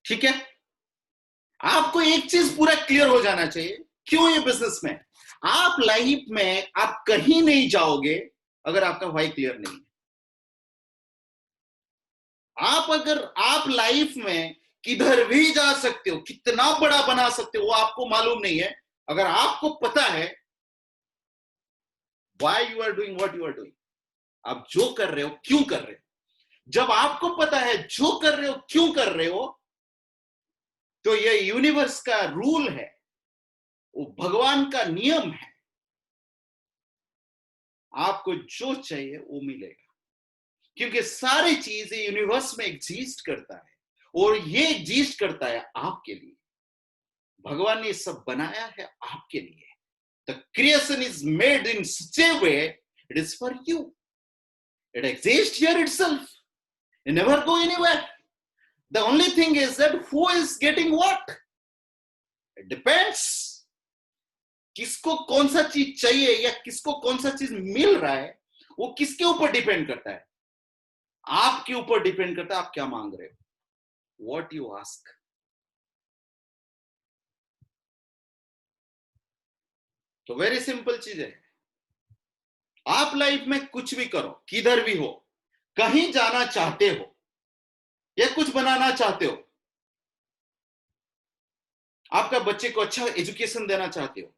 ठीक है, आपको एक चीज पूरा क्लियर हो जाना चाहिए, क्यों ये बिजनेस में आप लाइफ में आप कहीं नहीं जाओगे अगर आपका वाई क्लियर नहीं है। अगर आप लाइफ में किधर भी जा सकते हो, कितना बड़ा बना सकते हो, वो आपको मालूम नहीं है। अगर आपको पता है why you are doing what you are doing, आप जो कर रहे हो क्यों कर रहे हो, जब आपको पता है जो कर रहे हो क्यों कर रहे हो, तो ये यूनिवर्स का रूल है, वो भगवान का नियम है, आपको जो चाहिए वो मिलेगा। क्योंकि सारी चीजें यूनिवर्स में एग्जिस्ट करता है और ये एग्जिस्ट करता है आपके लिए। भगवान ने सब बनाया है आपके लिए। The creation is made in such A way it is for you. It exist here itself, it never go anywhere. The only thing is that who is getting what, it depends. किसको कौन सा चीज चाहिए या किसको कौन सा चीज मिल रहा है, वो किसके ऊपर डिपेंड करता है, आपके ऊपर डिपेंड करता है। आप क्या मांग रहे हो, व्हाट यू आस्क। तो वेरी सिंपल चीज है, आप लाइफ में कुछ भी करो, किधर भी हो, कहीं जाना चाहते हो या कुछ बनाना चाहते हो, आपका बच्चे को अच्छा एजुकेशन देना चाहते हो,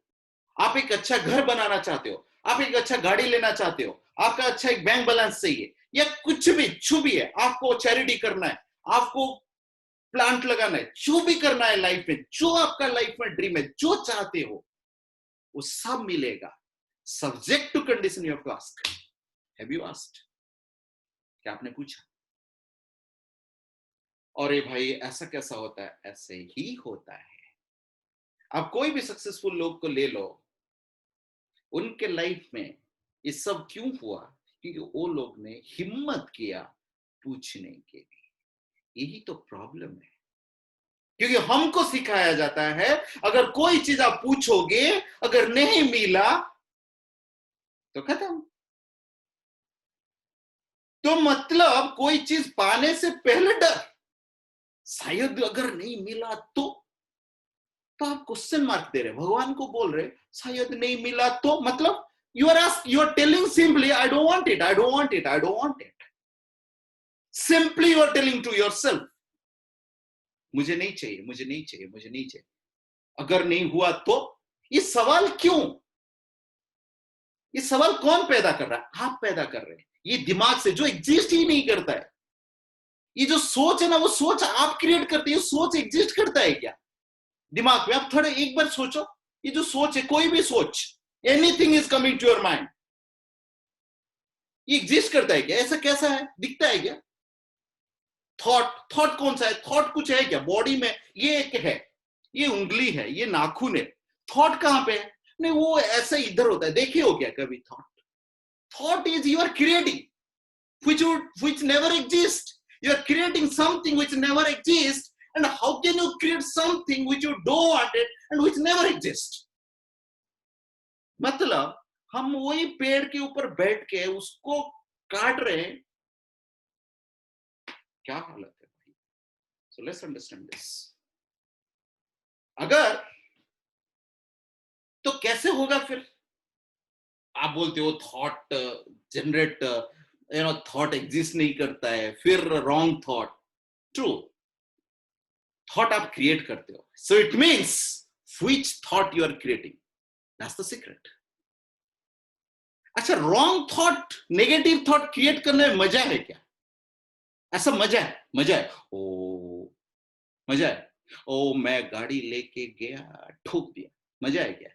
आप एक अच्छा घर बनाना चाहते हो, आप एक अच्छा गाड़ी लेना चाहते हो, आपका अच्छा एक बैंक बैलेंस चाहिए, या कुछ भी जो भी है, आपको चैरिटी करना है, आपको प्लांट लगाना है, जो भी करना है लाइफ में, जो आपका लाइफ में ड्रीम है, जो चाहते हो वो सब मिलेगा। Subject to condition you have to ask. Have you asked? क्या आपने पूछा? और ये भाई ऐसा कैसा होता है? ऐसे ही होता है। आप कोई भी सक्सेसफुल लोग को ले लो, उनके लाइफ में ये सब क्यों हुआ? क्योंकि वो लोग ने हिम्मत किया पूछने के लिए। यही तो प्रॉब्लम है। क्योंकि हमको सिखाया जाता है अगर कोई चीज आप पूछोगे, अगर नहीं मिला तो खत्म। तो मतलब कोई चीज पाने से पहले डर, शायद अगर नहीं मिला तो आप क्वेश्चन मार्क दे रहे, भगवान को बोल रहे शायद नहीं मिला तो, मतलब you are telling simply I don't want it, I don't want it, I don't want it. Simply you are telling to yourself मुझे नहीं चाहिए, मुझे नहीं चाहिए, मुझे नहीं चाहिए। अगर नहीं हुआ तो? ये सवाल क्यों? ये सवाल कौन पैदा कर रहा है? आप पैदा कर रहे हैं, ये दिमाग से जो एग्जिस्ट ही नहीं करता है। ये जो सोच है ना, वो सोच आप क्रिएट करते हैं। सोच एग्जिस्ट करता है क्या दिमाग में? आप थोड़ा एक बार सोचो, ये जो सोच है, कोई भी सोच, anything is coming to your mind, ये एग्जिस्ट करता है क्या? ऐसा कैसा है, दिखता है क्या? थॉट कौन सा है? थॉट कुछ है क्या बॉडी में? ये एक है, ये उंगली है, ये नाखून है, थॉट कहां पे है? नहीं, वो ऐसा इधर होता है। देखे हो क्या कभी thought? Thought is you are creating which never exist. You are creating something which never exists, and how can you create something which you don't want it and which never exists? मतलब हम वही पेड़ के ऊपर बैठ के उसको काट रहे हैं। क्या हालत है भाई? So let's understand this. अगर तो कैसे होगा फिर? आप बोलते हो थॉट जनरेट, थॉट एग्जिस्ट नहीं करता है, फिर रॉन्ग थॉट। ट्रू, थॉट आप क्रिएट करते हो। So it means which thought you are creating, that's the secret. अच्छा, wrong thought, negative thought create करने में मजा है क्या? ऐसा मजा है? मजा है, ओ मजा है, ओ मैं गाड़ी लेके गया ठोक दिया, मजा है क्या?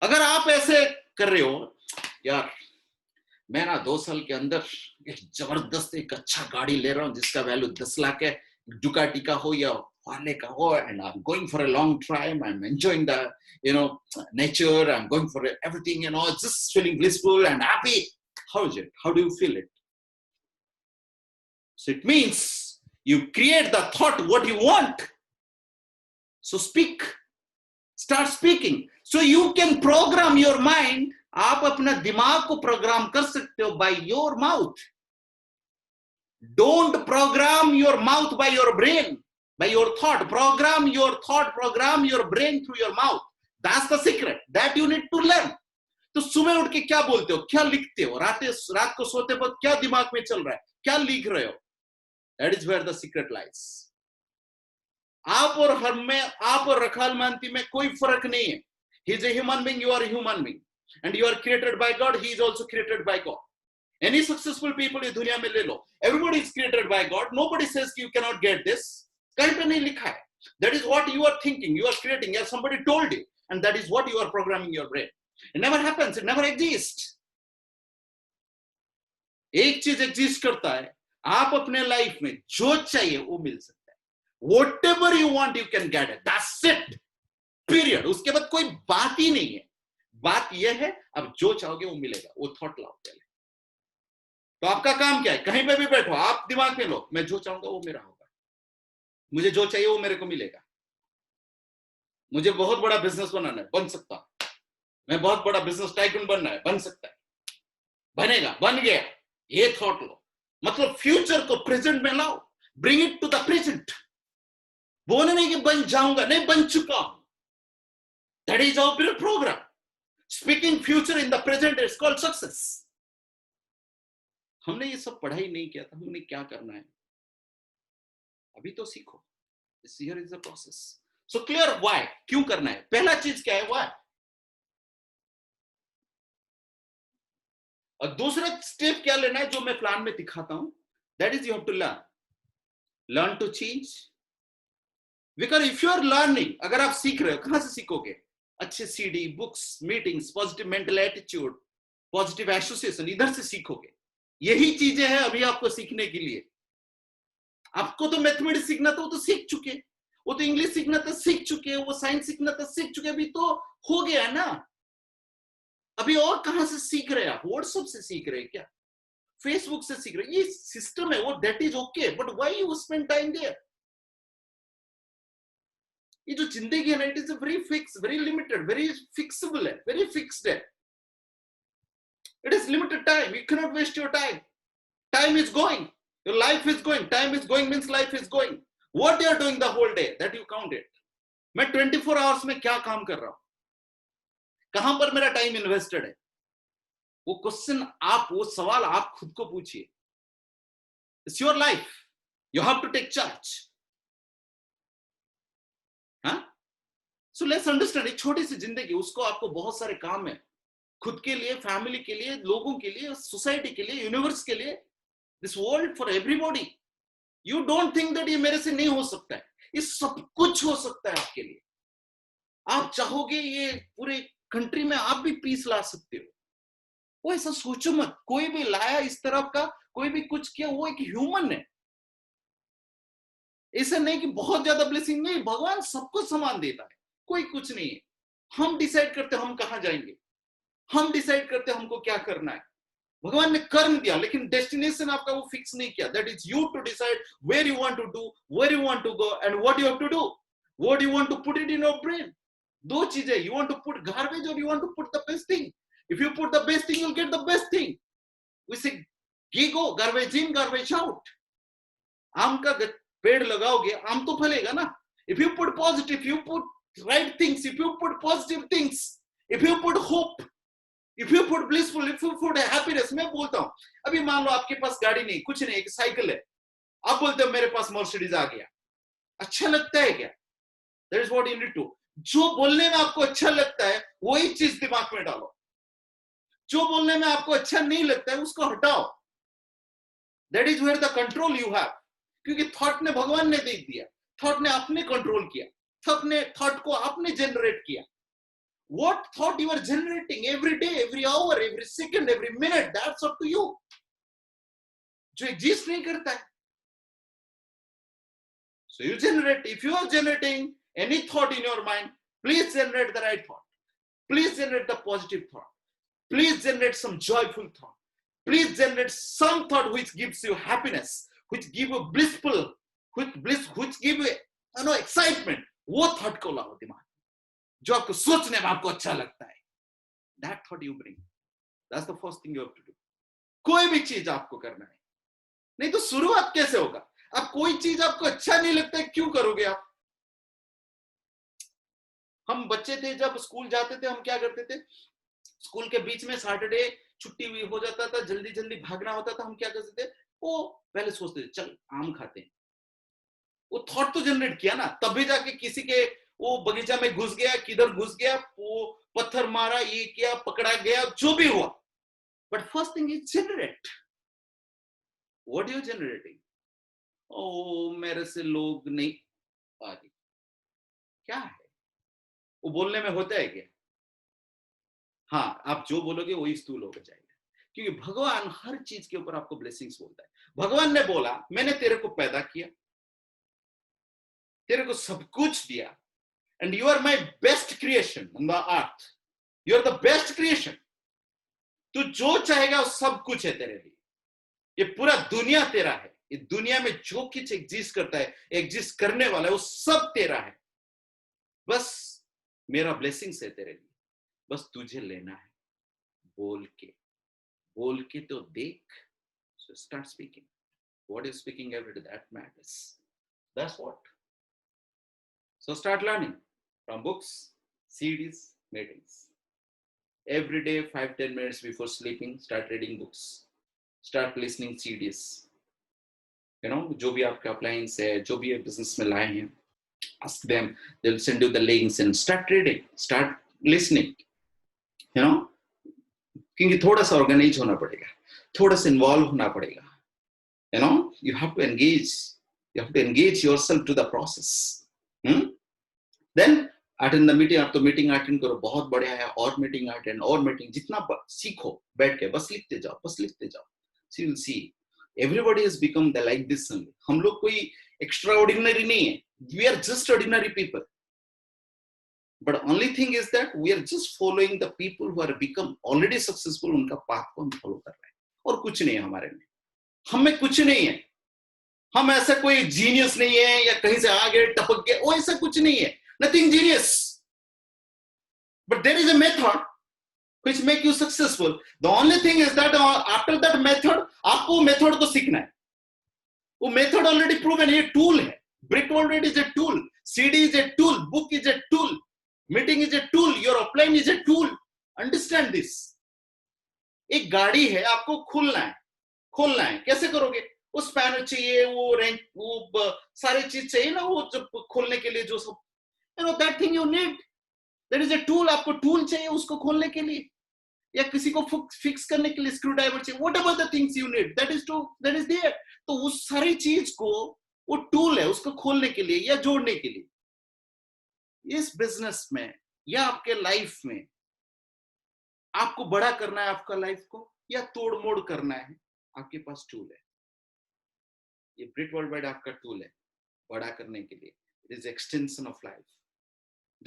अगर आप ऐसे कर रहे हो, यार मैं ना 2 साल के अंदर एक जबरदस्त एक अच्छा गाड़ी ले रहा हूं जिसका वैल्यू 10 लाख है, डुकाटी का हो या वाले का हो, and I am going for a long drive, I am enjoying the nature, I am going for everything, just feeling blissful and happy. How is it? How do you feel it? So it means you create the thought what you want. So speak, start speaking. So you can program your mind. आप अपना दिमाग को programme कर सकते हो by your mouth. Don't program your mouth by your brain, by your thought. Program your thought, program your brain through your mouth. That's the secret that you need to learn. तो सुबह उठ के क्या बोलते हो, क्या लिखते हो, रात को सोते वक्त क्या दिमाग में चल रहा है, क्या लिख रहे हो? That is where the secret lies. आप और हम में, आप और रखाल मानती में कोई फर्क नहीं है. He is a human being, you are a human being, and you are created by God. He is also created by God. Any successful people इस दुनिया में ले लो, everybody is created by God. Nobody says you cannot get this. कहीं पे नहीं लिखा है. That is what you are thinking, you are creating, or somebody told you, and that is what you are programming your brain. It never happens, it never exists. एक चीज exist करता है, आप अपने लाइफ में जो चाहिए वो मिल सकता है. Whatever you want, you can get it. That's it. Period. उसके बाद कोई बात ही नहीं है. बात यह है, अब जो चाहोगे वो मिलेगा. वो थॉट लाओ पहले. तो आपका काम क्या है? कहीं पे भी बैठो, आप दिमाग में लो, मैं जो चाहूंगा वो मेरा होगा. मुझे जो चाहिए वो मेरे को मिलेगा. मुझे बहुत बड़ा बिजनेस बनाना है, बन सकता है. मैं बहुत बड़ा बिजनेस टाइकून बनना है, बन सकता है, बनेगा, बन गया. ये थॉट लो. मतलब फ्यूचर को प्रेजेंट में लाओ. Bring it to the present. बोलने नहीं कि बन जाऊंगा, नहीं, बन चुका हूं. That is our programme. Speaking future in the present is called success. हमने ये सब पढ़ाई नहीं किया था, हमने क्या करना है अभी तो सीखो. Here is the process. So clear why, क्यों करना है. पहला चीज क्या है, why. और दूसरा स्टेप क्या लेना है जो मैं प्लान में दिखाता हूं. That is you have to learn to change. Because if you are learning, अगर आप सीख रहे हो, कहां से सीखोगे? अच्छे CD, books, meetings, positive mental attitude, positive association, इधर से सीखोगे. यही चीजें हैं अभी आपको सीखने के लिए. आपको तो मैथमेटिक्स सीखना था, वो तो सीख चुके. वो तो इंग्लिश सीखना था, सीख चुके. वो साइंस सीखना था, सीख चुके. अभी तो हो गया ना. अभी और कहां से सीख रहे हैं आप? व्हाट्सएप से सीख रहे हैं क्या? फेसबुक से सीख रहे हैं? ये सिस्टम है वो, that is okay, but why you spend time there? ये जो जिंदगी है ना, it is very fix, very limited, very fixable है, वेरी फिक्स्ड है. It is limited time. You can not waste your time. Time is going. Your life is going. Time is going means life is going. What you are doing the whole day, that you count it. मैं 24 hours में क्या काम कर रहा हूं, कहां पर मेरा टाइम इन्वेस्टेड है? वो क्वेश्चन आप, वो सवाल आप खुद को पूछिए. It's your life. You have to take charge. हाँ? So let's understand. एक छोटी सी जिंदगी, उसको आपको बहुत सारे काम है. खुद के लिए, फैमिली के लिए, लोगों के लिए, सोसाइटी के लिए, यूनिवर्स के लिए. This world for everybody. You don't think that ये मेरे से नहीं हो सकता है. ये सब कुछ हो सकता है आपके लिए. आप चाहोगे ये पूरे कंट्री में आप भी पीस ला सकते हो. वो ऐसा सोचो मत. कोई भी लाया इस तरफ का, कोई भी कुछ किया, वो एक ह्यूमन है. ऐसा नहीं कि बहुत ज्यादा ब्लेसिंग नहीं. भगवान सबको समान देता है, कोई कुछ नहीं है. हम डिसाइड करते हम कहां जाएंगे, हम डिसाइड करते हमको क्या करना है. भगवान ने कर्म दिया, लेकिन डेस्टिनेशन आपका वो फिक्स नहीं किया. That is you to decide where you want to do, where you want to go, and what you have to do. What you want to put it in your brain. दो चीजें. You want to put garbage और you want to put the best thing. If you put the best thing, you will get the best thing. We say go garbage in, garbage out. आम का पेड़ लगाओगे, आम तो फलेगा ना. If you put positive, you put right things, if you put positive things, if you put hope, if you put blissful, if you put happiness. मैं बोलता हूं, अभी मान लो आपके पास गाड़ी नहीं, कुछ नहीं, एक साइकिल है. आप बोलते हो मेरे पास मर्सिडीज आ गया. अच्छा लगता है क्या? That is what you need to. जो बोलने में आपको अच्छा लगता है वही चीज दिमाग में डालो. जो बोलने में आपको अच्छा नहीं लगता है उसको हटाओ. That is where the control you have. क्योंकि थॉट ने भगवान ने दे दिया. थॉट ने आपने कंट्रोल किया. थॉट को आपने जनरेट किया. What thought you are generating every day, every hour, every second, every minute, that's up to you. जो exist नहीं करता है. So you generate. If you are generating any thought in your mind, please generate the right thought. Please generate the positive thought. Please generate some joyful thought. Please generate some thought which gives you happiness, which give you blissful, which give you excitement. वो thought को लाओ दिमाग, जो आपको सोचने में आपको अच्छा लगता है. That thought you bring. That's the first thing you have to do. कोई भी चीज आपको करना है, नहीं तो शुरुआत कैसे होगा? अब कोई चीज आपको अच्छा नहीं लगता है, क्यों करोगे आप? हम बच्चे थे जब स्कूल जाते थे, हम क्या करते थे, स्कूल के बीच में सैटरडे छुट्टी हुई हो जाता था, जल्दी जल्दी भागना होता था, हम क्या करते थे, वो पहले सोचते थे चल आम खाते हैं। वो थॉट तो जनरेट किया ना, तभी जाके किसी के वो बगीचा में घुस गया, किधर घुस गया, वो पत्थर मारा, ये किया, पकड़ा गया, जो भी हुआ। But first thing is generate. What you generating? ओ मेरे से लोग नहीं आगे, क्या है वो बोलने में होता है क्या? हाँ, आप जो बोलोगे वही स्थूल होकर जाएगा, क्योंकि भगवान हर चीज के ऊपर आपको ब्लेसिंग्स बोलता है। भगवान ने बोला मैंने तेरे को पैदा किया, तेरे को सब कुछ दिया, and you are my best creation on the earth, you are the best creation. तू जो चाहेगा वो सब कुछ है तेरे लिए, ये पूरा दुनिया तेरा है, ये दुनिया में जो कुछ एग्जिस्ट करता है, एग्जिस्ट करने वाला है, वो सब तेरा है। बस मेरा ब्लेसिंग्स है तेरे लिए, बस तुझे लेना है। बोल के, बोल के तो देख। So start speaking. What is speaking every day, that matters. That's what. So start learning from books, CDs, meetings. Every day, 5-10 minutes before sleeping, start reading books. Start listening CDs. You know, जो भी आपका appliance है, जो भी business में लाए हैं, ask them. They'll send you the links and start reading. Start listening. You know, क्योंकि थोड़ा सा ऑर्गेनाइज होना पड़ेगा, थोड़ा सा इन्वॉल्व होना पड़ेगा। You know, you have to engage yourself to the process. Then attend the meeting। आप तो मीटिंग अटेंड करो, बहुत बढ़िया है, और मीटिंग अटेंड, और मीटिंग, जितना सीखो बैठ के, बस लिखते जाओ, बस लिखते जाओ। So you'll see everybody has become the like this only। हम लोग कोई extraordinary नहीं है, we are just ordinary people, but only thing is that we are just following the people who are become already successful, उनका path को हम follow कर रहे हैं, और कुछ नहीं है हमारे में, हमें कुछ नहीं है। हम ऐसा कोई जीनियस नहीं है या कहीं से आगे टपक गए, वो ऐसा कुछ नहीं है, nothing genius, but there is a method which make you successful। The only thing is that after that method आपको मेथड को सीखना है। वो मेथड ऑलरेडी प्रूवन, ये टूल है। ब्रिट already is a tool, CD is a tool, book is a tool, meeting is a tool, your offline is a tool. Understand this. एक गाड़ी है, आपको खोलना है, खोलना है, कैसे करोगे? वो स्पैनर चाहिए, वो रैंक, वो सारे चीज चाहिए ना, वो जब खोलने के लिए जो सब, you know that thing you need, that is a tool. आपको टूल चाहिए उसको खोलने के लिए, या किसी को फिक्स करने के लिए स्क्रू ड्राइवर चाहिए, whatever the things you need, that is there. तो उस सारी चीज को, वो टूल है उसको खोलने के लिए या जोड़ने के लिए। इस बिजनेस में या आपके लाइफ में आपको बड़ा करना है आपका लाइफ को, या तोड़ मोड़ करना है, आपके पास टूल है। ये ब्रिट वर्ल्ड वाइड आपका टूल है बड़ा करने के लिए। It is extension of life.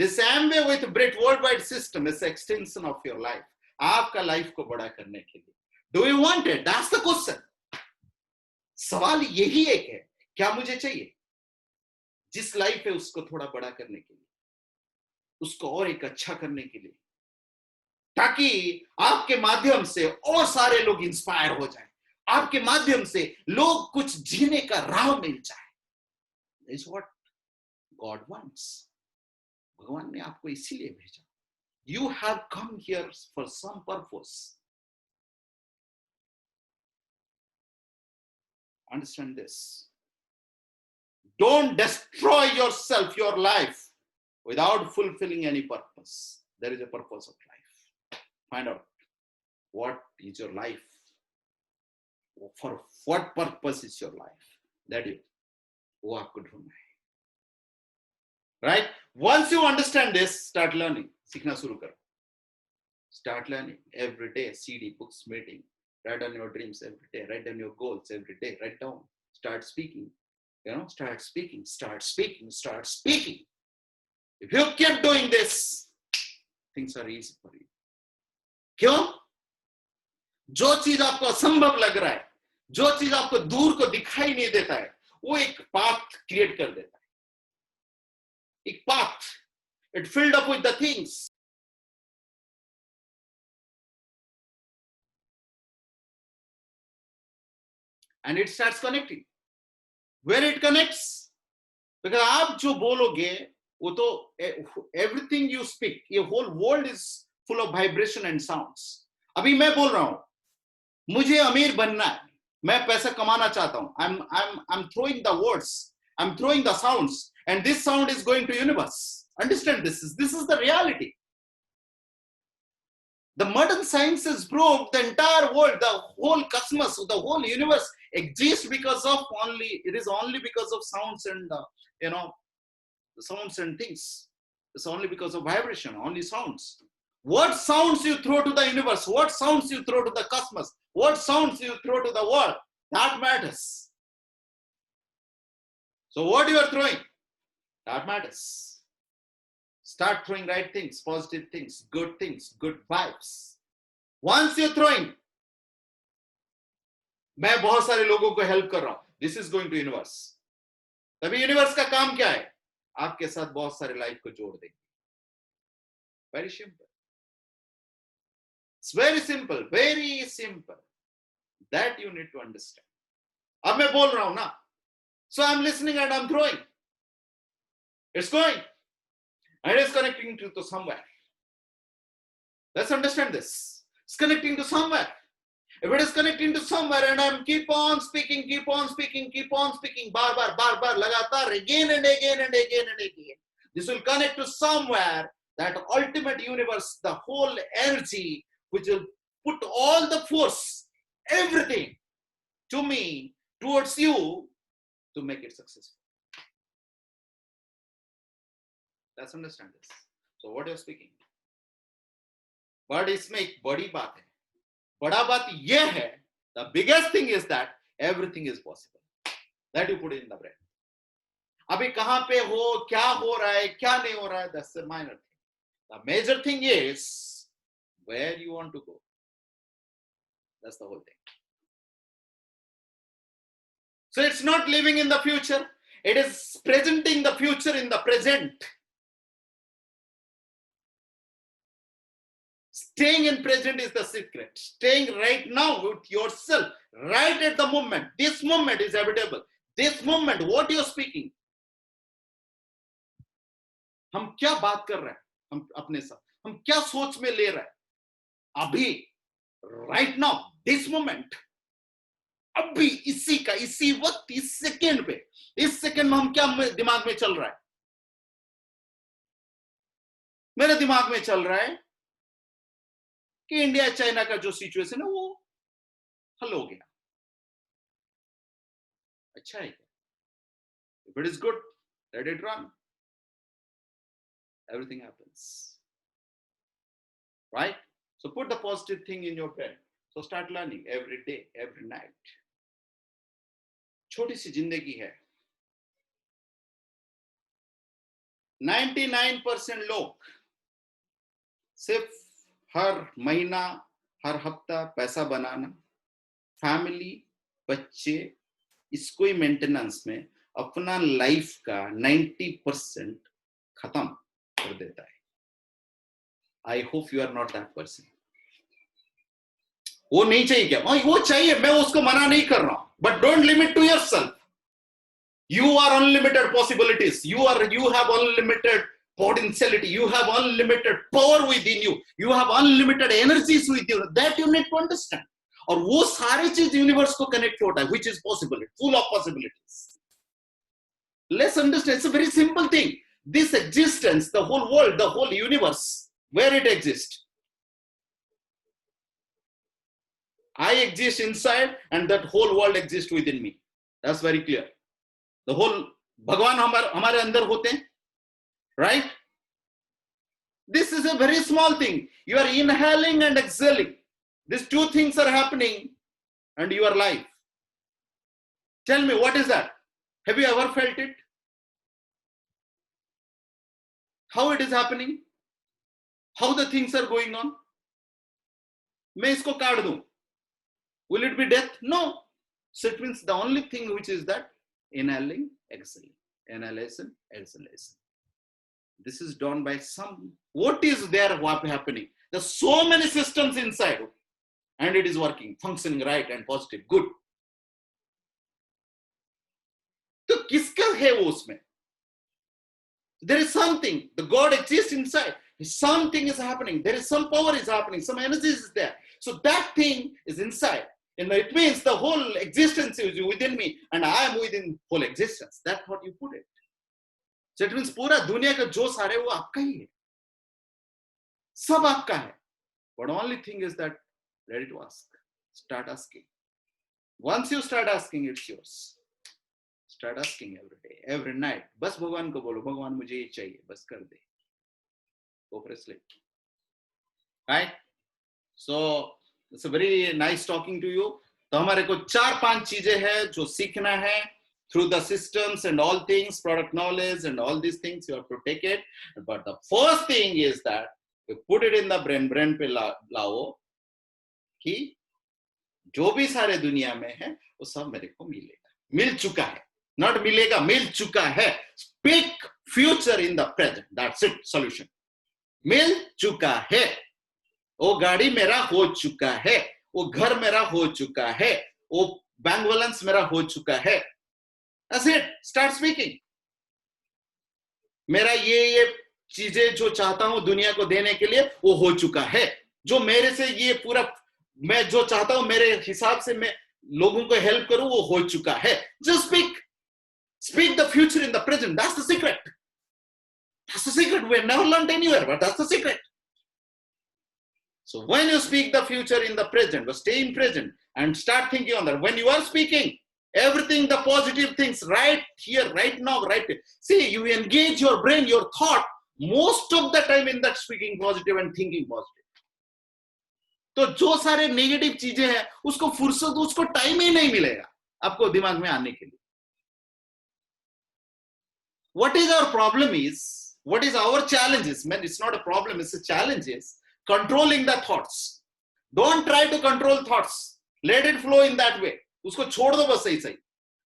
The same way with Brit worldwide system is extension of your life। आपका लाइफ को बड़ा करने के लिए। Do you want it? That's the question। सवाल यही एक है, क्या मुझे चाहिए? जिस लाइफ है उसको थोड़ा बड़ा करने के लिए, उसको और एक अच्छा करने के लिए, ताकि आपके माध्यम से और सारे लोग इंस्पायर हो जाएं, आपके माध्यम से लोग कुछ जीने का राह मिल जाए। That's what God wants। भगवान ने आपको इसीलिए भेजा। You have come here for some purpose। Understand this। Don't destroy yourself, your life, without fulfilling any purpose। There is a purpose of life। Find out what is your life, for what purpose is your life, that is वो आपको ढूंढना है। Right? Once you understand this, start learning। सीखना शुरू करो। Start learning every day। CD, books, meeting, write down your dreams every day, write down your goals every day, write down, start speaking, you know, start speaking, start speaking, start speaking। If you keep doing this, things are easy for you। क्यों? जो चीज आपको असंभव लग रहा है, जो चीज आपको दूर को दिखाई नहीं देता है, वो एक पाथ क्रिएट कर देता है, एक path. It filled up with the things. and it starts connecting. Where it connects? Because आप जो बोलोगे वो तो everything you speak, your whole world is full of vibration and sounds. अभी मैं बोल रहा हूँ, मुझे अमीर बनना है, मैं पैसा कमाना चाहता हूँ. I'm throwing the words, I'm throwing the sounds, and this sound is going to universe. Understand this is the reality. The modern science has proved the entire world, the whole cosmos, the whole universe exists because of only because of sounds and sounds and things. It's only because of vibration, only sounds. What sounds you throw to the universe, what sounds you throw to the cosmos, what sounds you throw to the world, that matters. So what you are throwing, that matters. Start throwing right things, positive things, good vibes. Once you're throwing, मैं बहुत सारे लोगों को help कर रहा हूं, this is going to universe. तभी universe का काम क्या है? आपके साथ बहुत सारे लाइफ को जोड़ देंगे. Very simple. It's very simple, very simple. That you need to understand. अब मैं बोल रहा हूं ना, so I'm listening and I'm throwing. It's going. And it's connecting to somewhere. Let's understand this. It's connecting to somewhere. If it is connecting to somewhere and I'm keep on speaking, bar, लगातार, again and again. This will connect to somewhere, that ultimate universe, the whole energy, which will put all the force, everything to me, towards you, to make it successful. Let's understand this. So what you're speaking. But इसमें एक बड़ी बात है. बड़ा बात यह है, the biggest thing is that everything is possible. That you put it in the brain. अभी कहां पे हो, क्या हो रहा है, क्या नहीं हो रहा है, that's the minor thing. The major thing is where you want to go. That's the whole thing. So it's not living in the future. It is presenting the future in the present. Staying in present is the secret. Staying right now with yourself, right at the moment. This moment is inevitable. This moment, what you're speaking. हम क्या बात कर रहे हैं हम अपने साथ, हम क्या सोच में ले रहे हैं अभी, right now, this moment, अभी इसी वक्त, इस सेकेंड पे, इस सेकेंड में हम क्या दिमाग में चल रहा है? मेरे दिमाग में चल रहा है कि इंडिया चाइना का जो सिचुएशन है वो हल हो गया. अच्छा है क्या? If it is good, let it run. Everything happens. Right? So put the positive thing in your brain. So start learning every day, every night. छोटी सी जिंदगी है. 99% लोग सिर्फ हर महीना, हर हफ्ता पैसा बनाना, फैमिली, बच्चे, इसको ही मेंटेनेंस में अपना लाइफ का 90% खत्म कर देता है. I hope you are not that person. वो नहीं चाहिए क्या? वो चाहिए, मैं उसको मना नहीं कर रहा हूं, but don't limit to yourself. You are unlimited possibilities. You have unlimited potentiality. You have unlimited power within you. You have unlimited energies with you. That you need to understand. और वो सारी चीज यूनिवर्स को connect होता है, which is possible, full of possibilities. Let's understand. It's a very simple thing. This existence, the whole world, the whole universe, where it exists. I exist inside, and that whole world exists within me. That's very clear. The whole भगवान हमारे अंदर होते हैं, right? This is a very small thing. You are inhaling and exhaling. These two things are happening and your life. Tell me, what is that? Have you ever felt it? How it is happening? How the things are going on? मैं इसको काट दूं. Will it be death? No. So it means the only thing which is that inhaling, exhaling, inhalation, exhalation. This is done by some. What is there? What happening? There's so many systems inside, and it is working, functioning right and positive, good. किसका है वो उसमें? There is something. The God exists inside. Something is happening. There is some power is happening. Some energy is there. So that thing is inside. And it means the whole existence is within me and I am within whole existence. That's what you put it. So it means पूरा दुनिया का जो सारे वो आपका ही है. सब आपका है. But only thing is that ready to ask. Start asking. Once you start asking, it's yours. Start asking every day, every night. बस भगवान को बोलो, भगवान मुझे ये चाहिए, बस कर दे. Go for a sleep. Right? So it's a very nice talking to you. तो हमारे को 4-5 चीजें हैं जो सीखना है through the systems and all things, product knowledge and all these things. You have to take it. But the first thing is that you put it in the brain पे लाओ कि जो भी सारे दुनिया में है वो सब मेरे को मिलेगा, मिल चुका है. Not मिलेगा, मिल चुका है. Speak future in the present. That's it. Solution. मिल चुका है. वो गाड़ी मेरा हो चुका है. वो घर मेरा हो चुका है. वो बैंक बैलेंस मेरा हो चुका है. That's it. Start speaking. मेरा ये चीजें जो चाहता हूं दुनिया को देने के लिए वो हो चुका है. जो मेरे से ये पूरा मैं जो चाहता हूं मेरे हिसाब से मैं लोगों को हेल्प करूं वो हो चुका है. Just speak. Speak the future in the present. That's the secret. That's the secret. We have never learned anywhere, but that's the secret. So when you speak the future in the present, but stay in present and start thinking on that. When you are speaking, everything, the positive things right here, right now, right here. See, you engage your brain, your thought, most of the time in that speaking positive and thinking positive. तो जो सारे negative चीजें हैं उसको फुर्सत, उसको time ही नहीं मिलेगा आपको दिमाग में आने के लिए. What is our problem is, what is our challenge is, man, it's not a problem, it's a challenge is controlling the thoughts. Don't try to control thoughts. Let it flow in that way. उसको छोड़ दो बस सही.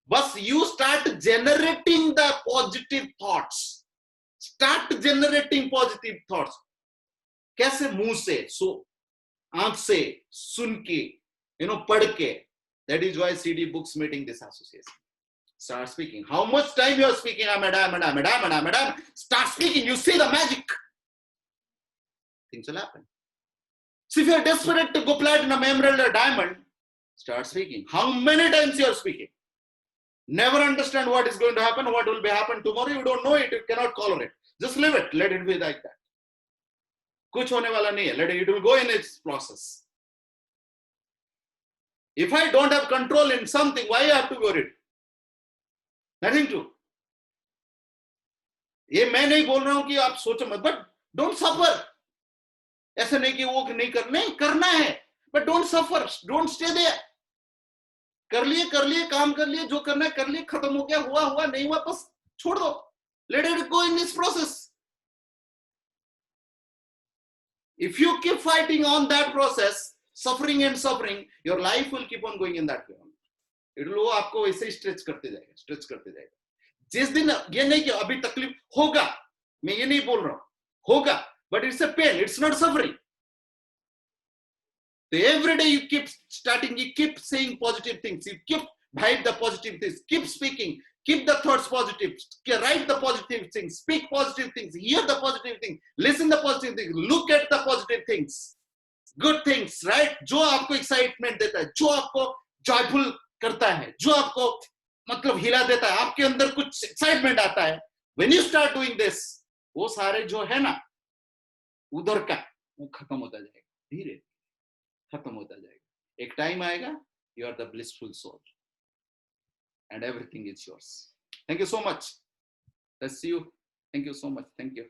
बस you start generating the positive thoughts. Start generating positive thoughts. कैसे? मुंह से, आंख से, सुन के, पढ़ के. That is why CD Books meeting this association. Start speaking. How much time you are speaking? Madam. Start speaking. You see the magic. Things will happen. So if you are desperate to go platinum, emerald, or diamond, start speaking. How many times you are speaking? Never understand what is going to happen, what will be happen tomorrow. You don't know it. You cannot color it. Just leave it. Let it be like that. कुछ होने वाला नहीं है. Let it will go in its process. If I don't have control in something, why I have to worry? Nothing to. ये मैं नहीं बोल रहा हूं कि आप सोचो मत, but don't suffer. ऐसा नहीं कि वो नहीं करना है, but don't suffer, don't stay there. कर लिए काम कर लिए, जो करना है कर लिए, खत्म हो गया, हुआ नहीं हुआ बस छोड़ दो. Let it go in this process. If you keep fighting on that process, suffering, your life will keep on going in that way. वो आपको वैसे स्ट्रेच करते जाएगा. जिस दिन ये नहीं कि अभी तकलीफ होगा, मैं ये नहीं बोल रहा हूं, होगा, but it's a pain, it's not suffering. So every day you keep starting, you keep saying positive things, you keep vibe the positive things, keep speaking, keep the thoughts positive, write the positive things, speak positive things, hear the positive things, listen the positive things, look at the positive things, good things, right? जो आपको excitement देता है, जो आपको joyful करता है, जो आपको मतलब हिला देता है, आपके अंदर कुछ एक्साइटमेंट आता है. When you start doing this, वो सारे जो है ना उधर का वो खत्म होता जाएगा, धीरे खत्म होता जाएगा. एक टाइम आएगा, you are the blissful soul and everything is yours. Thank you so much. Let's see you. Thank you so much. Thank you.